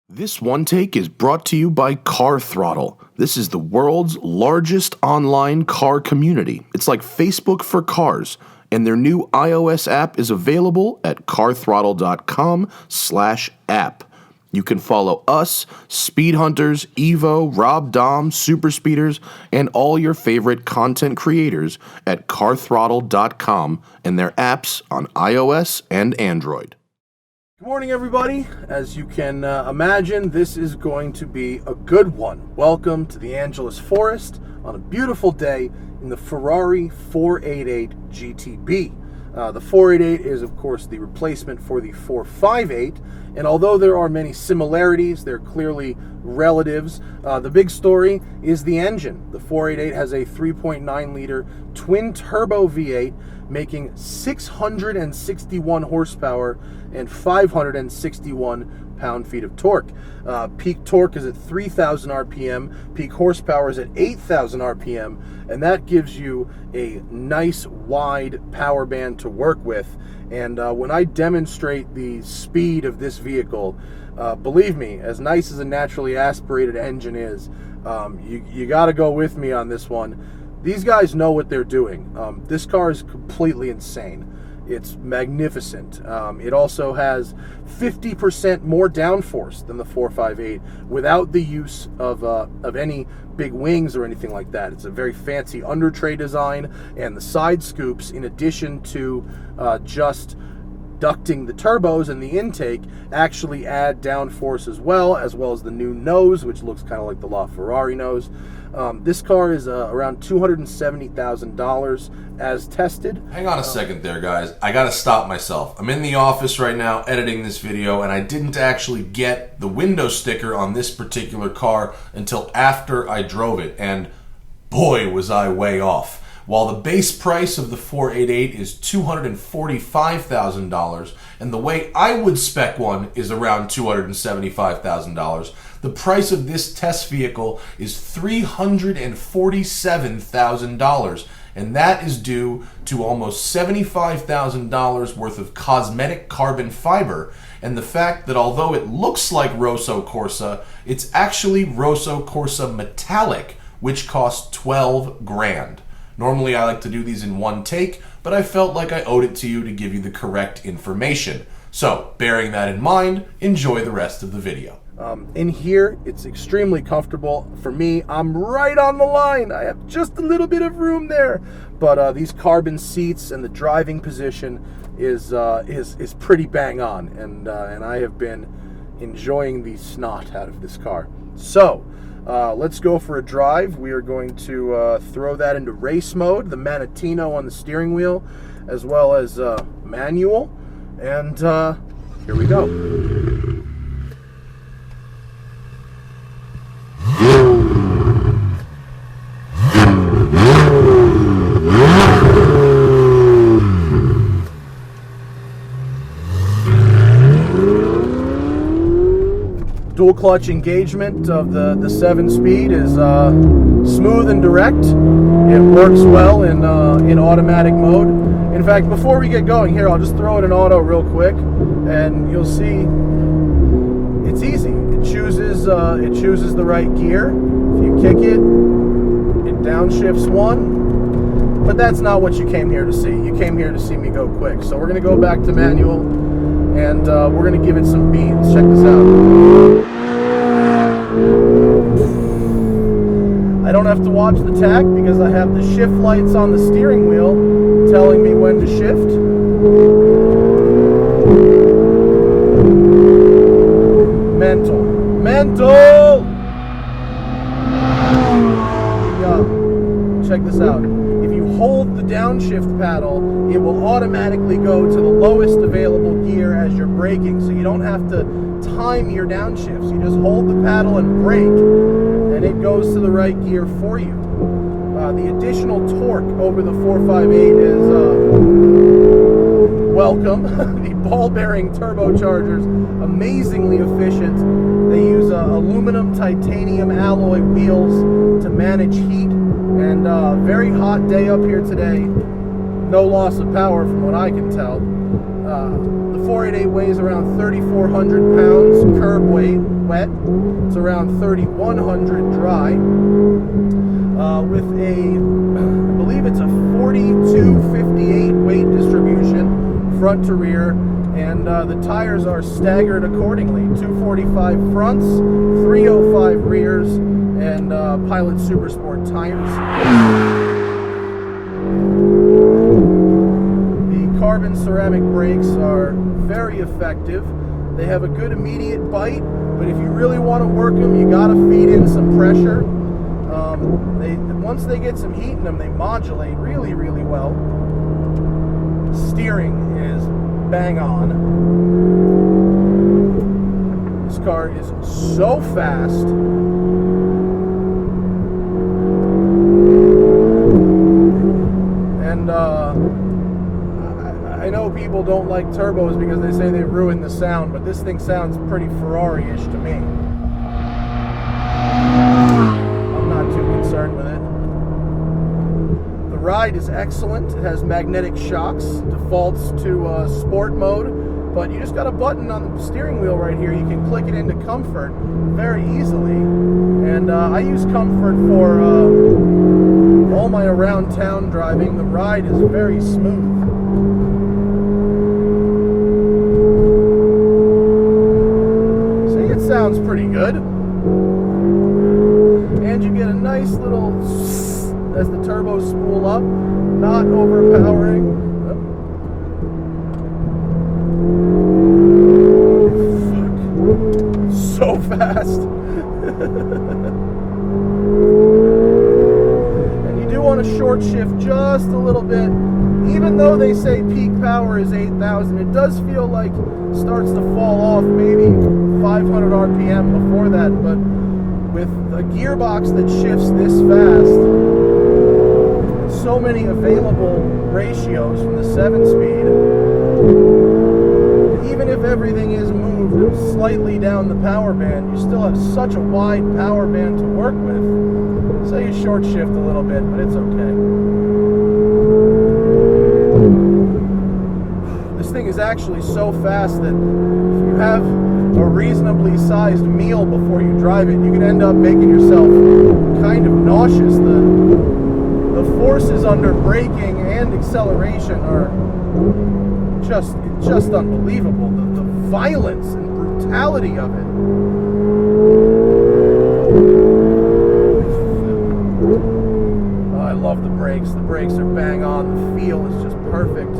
This one take is brought to you by Car Throttle. This is the world's largest online car community. It's like Facebook for cars, and their new iOS app is available at carthrottle.com/app. You can follow us, Speed Hunters, Evo, Rob Dom, Super Speeders, and all your favorite content creators at carthrottle.com and their apps on iOS and Android. Good morning, everybody. As you can imagine, this is going to be a good one. Welcome to the Angeles Forest on a beautiful day in the Ferrari 488 GTB. The 488 is, of course, the replacement for the 458, and although there are many similarities, they're clearly relatives. The big story is the engine. The 488 has a 3.9-liter twin-turbo V8, making 661 horsepower and 561 pound-feet of torque. Peak torque is at 3,000 RPM, peak horsepower is at 8,000 RPM, and that gives you a nice wide power band to work with. And when I demonstrate the speed of this vehicle, believe me, as nice as a naturally aspirated engine is, you got to go with me on this one. These guys know what they're doing. This car is completely insane. It's magnificent. It also has 50% more downforce than the 458 without the use of any big wings or anything like that. It's a very fancy under tray design, and the side scoops, in addition to just ducting the turbos and the intake, actually add downforce as well as the new nose, which looks kind of like the LaFerrari nose. This car is around $270,000 as tested. Hang on a second there, guys. I gotta stop myself. I'm in the office right now editing this video, and I didn't actually get the window sticker on this particular car until after I drove it, and boy was I way off. While the base price of the 488 is $245,000, and the way I would spec one is around $275,000, the price of this test vehicle is $347,000, and that is due to almost $75,000 worth of cosmetic carbon fiber, and the fact that although it looks like Rosso Corsa, it's actually Rosso Corsa Metallic, which costs $12 grand. Normally I like to do these in one take, but I felt like I owed it to you to give you the correct information. So, bearing that in mind, enjoy the rest of the video. In here, it's extremely comfortable. For me, I'm right on the line. I have just a little bit of room there. But these carbon seats and the driving position is pretty bang on. And I have been enjoying the snot out of this car. So, let's go for a drive. We are going to throw that into race mode, the Manatino on the steering wheel, as well as manual. And here we go. Dual clutch engagement of the 7-speed is smooth and direct. It works well in automatic mode. In fact, before we get going here, I'll just throw it in auto real quick, and you'll see it's easy. It chooses the right gear. If you kick it, it downshifts one. But that's not what you came here to see. You came here to see me go quick. So we're going to go back to manual, and we're going to give it some beans. Check this out. I don't have to watch the tach because I have the shift lights on the steering wheel telling me when to shift. Mental! Yeah. Check this out. If you hold the downshift paddle, it will automatically go to the lowest available gear as you're braking, so you don't have to time your downshifts. You just hold the paddle and brake, and it goes to the right gear for you. The additional torque over the 458 is welcome. The ball-bearing turbochargers, amazingly efficient. They use aluminum titanium alloy wheels to manage heat, and very hot day up here today. No loss of power from what I can tell. The 488 weighs around 3,400 pounds curb weight. wet. It's around 3,100 dry. With a, I believe it's a 42/58 weight distribution, front to rear, and the tires are staggered accordingly. 245 fronts, 305 rears, and Pilot Supersport tires. The carbon ceramic brakes are very effective. They have a good immediate bite, but if you really want to work them, you got to feed in some pressure. Once they get some heat in them, they modulate really, really well. Steering is bang on. This car is so fast. And I know people don't like turbos because they say they ruin the sound, but this thing sounds pretty Ferrari-ish to me. I'm not too concerned with it. The ride is excellent. It has magnetic shocks, defaults to sport mode, but you just got a button on the steering wheel right here. You can click it into comfort very easily, and I use comfort for all my around town driving. The ride is very smooth. See, it sounds pretty good. And you get a nice little as the turbos spool up, not overpowering. Fuck. So fast. And you do want to short shift just a little bit. Even though they say peak power is 8,000, it does feel like it starts to fall off maybe 500 RPM before that, but with a gearbox that shifts this fast, so many available ratios from the 7-speed, even if everything is moved slightly down the power band, you still have such a wide power band to work with. So you short shift a little bit, but it's okay. This thing is actually so fast that if you have a reasonably sized meal before you drive it, you can end up making yourself kind of nauseous. The forces under braking and acceleration are just unbelievable. The violence and brutality of it. Oh, I love the brakes. The brakes are bang on. The feel is just perfect.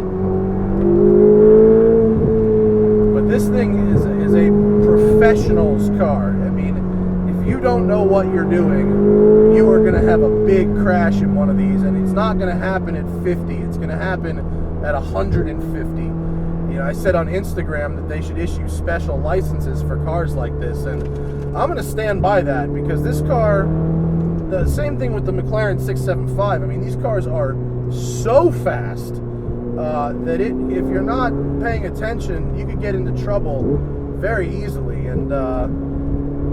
But this thing is a professional's car. I mean, if you don't know what you're doing, you are going to have a big crash in one of these, and it's not going to happen at 50. It's going to happen at 150. You know, I said on Instagram that they should issue special licenses for cars like this, and I'm going to stand by that, because this car, the same thing with the McLaren 675. I mean, these cars are so fast that if you're not paying attention, you could get into trouble very easily. And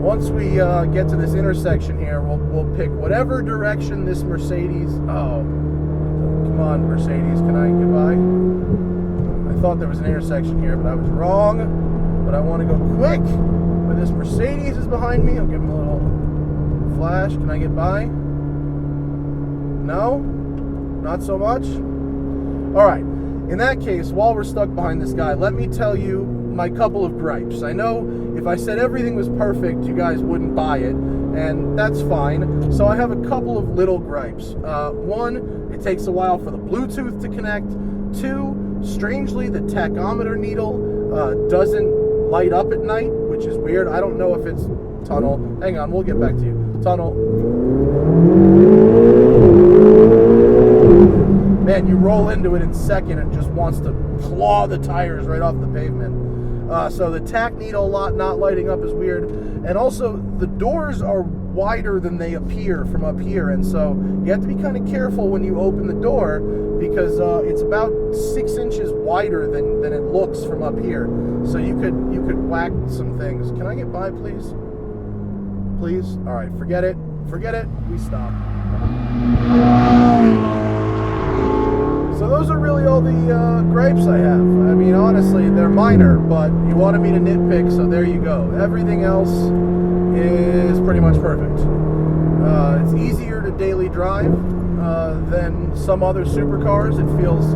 once we get to this intersection here, we'll pick whatever direction this Mercedes. Oh, come on, Mercedes, can I get by? I thought there was an intersection here, but I was wrong. But I want to go quick. But this Mercedes is behind me. I'll give him a little flash. Can I get by? No? Not so much? All right. In that case, while we're stuck behind this guy, let me tell you my couple of gripes. I know if I said everything was perfect, you guys wouldn't buy it, and that's fine. So I have a couple of little gripes. One, it takes a while for the Bluetooth to connect. Two, strangely, the tachometer needle doesn't light up at night, which is weird. I don't know if it's tunnel. Hang on, we'll get back to you. Tunnel. Man, you roll into it in second and just wants to claw the tires right off the pavement. So the tach needle not lighting up is weird. And also, the doors are wider than they appear from up here. And so you have to be kind of careful when you open the door, because it's about 6 inches wider than it looks from up here. So you could whack some things. Can I get by, please? Please? All right, forget it. Forget it. We stop. So those are really all the gripes I have. I mean, honestly, they're minor, but you wanted me to nitpick, so there you go. Everything else is pretty much perfect. It's easier to daily drive than some other supercars. It feels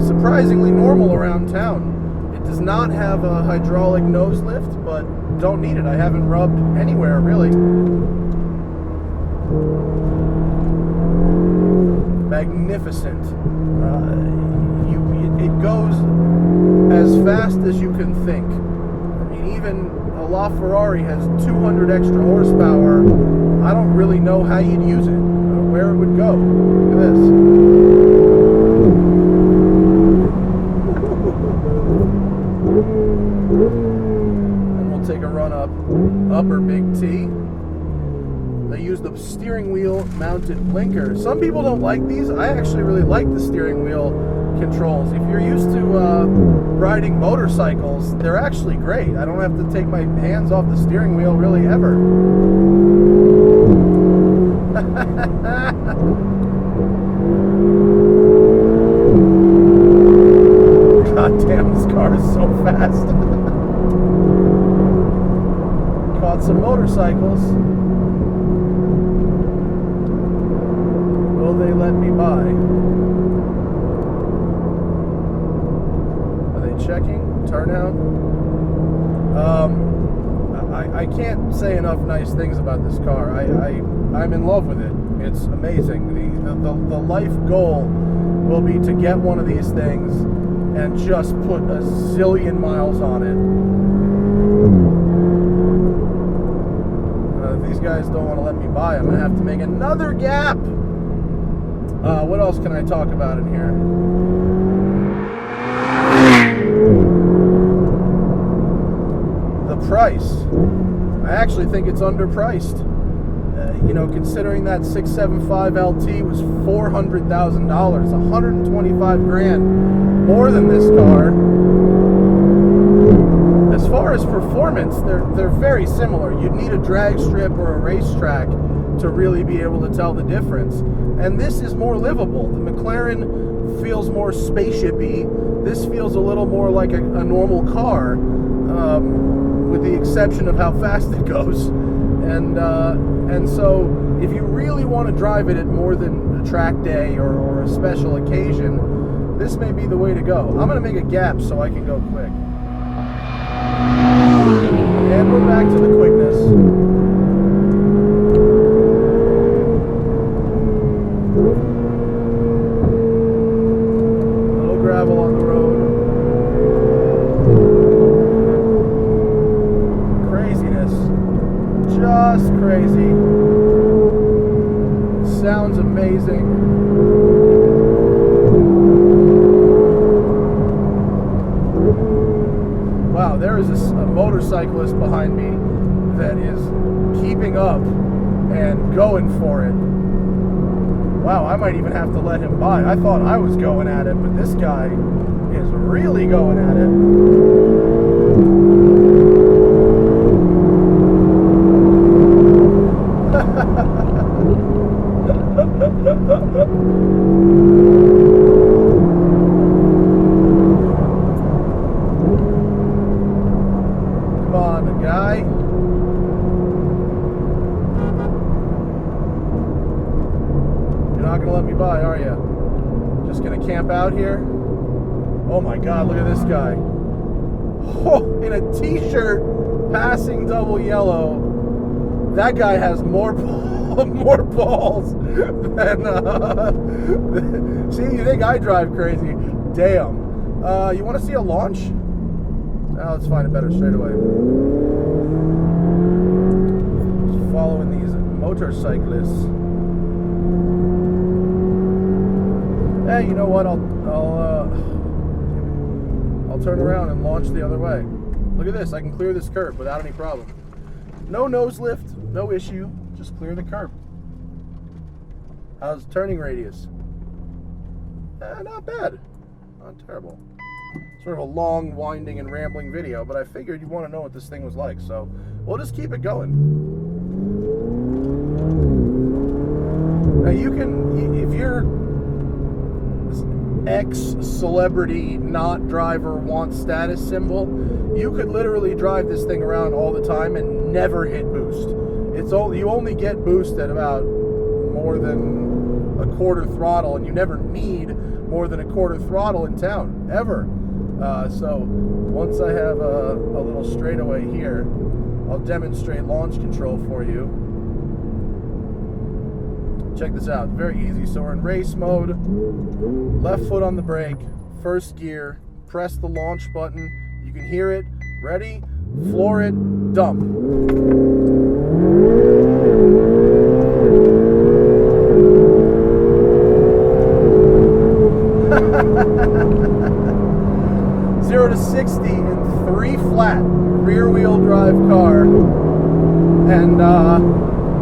surprisingly normal around town. It does not have a hydraulic nose lift, but don't need it. I haven't rubbed anywhere, really. Magnificent. It goes as fast as you can think. I mean, even a LaFerrari has 200 extra horsepower. I don't really know how you'd use it, where it would go. Look at this. And we'll take a run up Upper Big T. They use the steering wheel mounted blinker. Some people don't like these. I actually really like the steering wheel controls. If you're used to riding motorcycles, they're actually great. I don't have to take my hands off the steering wheel really ever. God damn, this car is so fast. Caught some motorcycles. Will they let me by? Are they checking? Turnout? I can't say enough nice things about this car. I'm in love with it. It's amazing. The life goal will be to get one of these things and just put a zillion miles on it. If these guys don't want to let me by, I'm going to have to make another gap. What else can I talk about in here? The price. I actually think it's underpriced. Considering that 675 LT was $400,000, $125 grand more than this car. As far as performance, they're very similar. You'd need a drag strip or a racetrack to really be able to tell the difference. And this is more livable. The McLaren feels more spaceship-y. This feels a little more like a normal car, with the exception of how fast it goes. And so if you really want to drive it at more than a track day or a special occasion, this may be the way to go. I'm going to make a gap so I can go quick. And we're back to the quickness. A little gravel on the road. Craziness. Just crazy. Sounds amazing. Wow, there is a motorcyclist behind me that is keeping up and going for it. Wow, I might even have to let him by. I thought I was going at it, but this guy is really going at it. Come on, guy. You're not gonna let me by, are you? Just gonna camp out here? Oh my God, look at this guy. Oh, in a t-shirt, passing double yellow. That guy has more balls than see, you think I drive crazy. Damn. You want to see a launch? Let's find it better straight away. Just following these motorcyclists. Hey, you know what? I'll turn around and launch the other way. Look at this. I can clear this curb without any problem. No nose lift, no issue. Just clear the curb. How's turning radius? Not bad. Not terrible. Sort of a long, winding, and rambling video, but I figured you'd want to know what this thing was like, so we'll just keep it going. Now you can, if you're ex-celebrity not driver want status symbol, you could literally drive this thing around all the time and never hit boost. You only get boost at about more than a quarter throttle, and you never need more than a quarter throttle in town, ever. So once I have a little straightaway here, I'll demonstrate launch control for you. Check this out, very easy. So we're in race mode, left foot on the brake, first gear, press the launch button, you can hear it, ready, floor it, dump. 0 to 60 in 3 flat, rear wheel drive car, and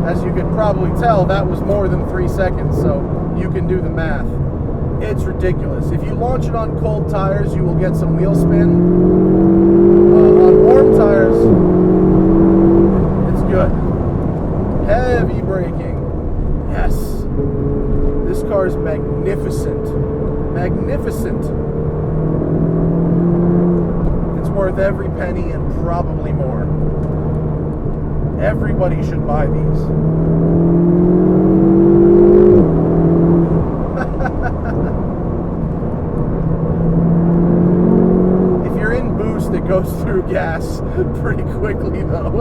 as you could probably tell, that was more than 3 seconds, so you can do the math. It's ridiculous. If you launch it on cold tires, you will get some wheel spin. On warm tires, it's good. Heavy braking. Yes. This car is magnificent. Magnificent. It's worth every penny and probably more. Everybody should buy these. If you're in boost, it goes through gas pretty quickly though.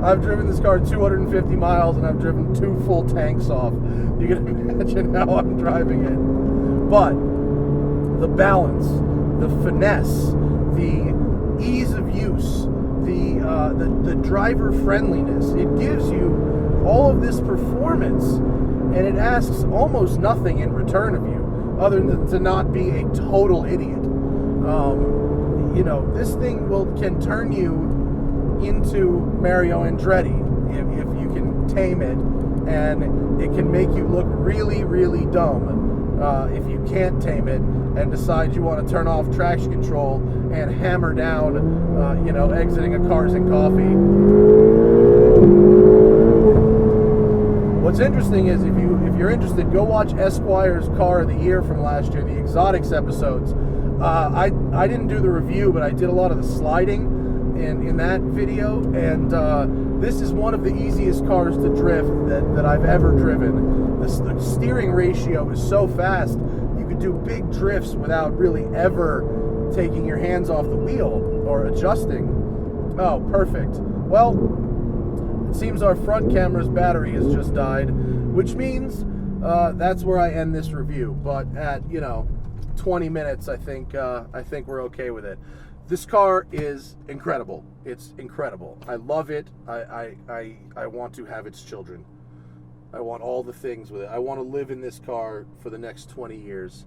I've driven this car 250 miles and I've driven 2 full tanks off. You can imagine how I'm driving it. But the balance, the finesse, the ease of use, the driver friendliness, it gives you all of this performance, and it asks almost nothing in return of you other than to not be a total idiot. You know, this thing can turn you into Mario Andretti if you can tame it, and it can make you look really, really dumb if you can't tame it and decide you want to turn off traction control and hammer down, exiting a Cars and Coffee. What's interesting is if you're interested, go watch Esquire's Car of the Year from last year, the exotics episodes. I didn't do the review, but I did a lot of the sliding in that video, and this is one of the easiest cars to drift that I've ever driven. The steering ratio is so fast, you could do big drifts without really ever taking your hands off the wheel or adjusting. Oh, perfect. Well, it seems our front camera's battery has just died, which means that's where I end this review. But at 20 minutes, I think we're okay with it. This car is incredible. It's incredible. I love it. I want to have its children. I want all the things with it. I want to live in this car for the next 20 years.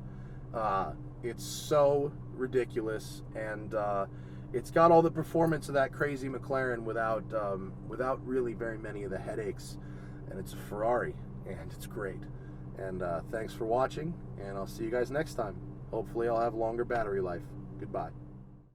It's so ridiculous, and it's got all the performance of that crazy McLaren without really very many of the headaches. And it's a Ferrari, and it's great. And thanks for watching, and I'll see you guys next time. Hopefully I'll have longer battery life. Goodbye.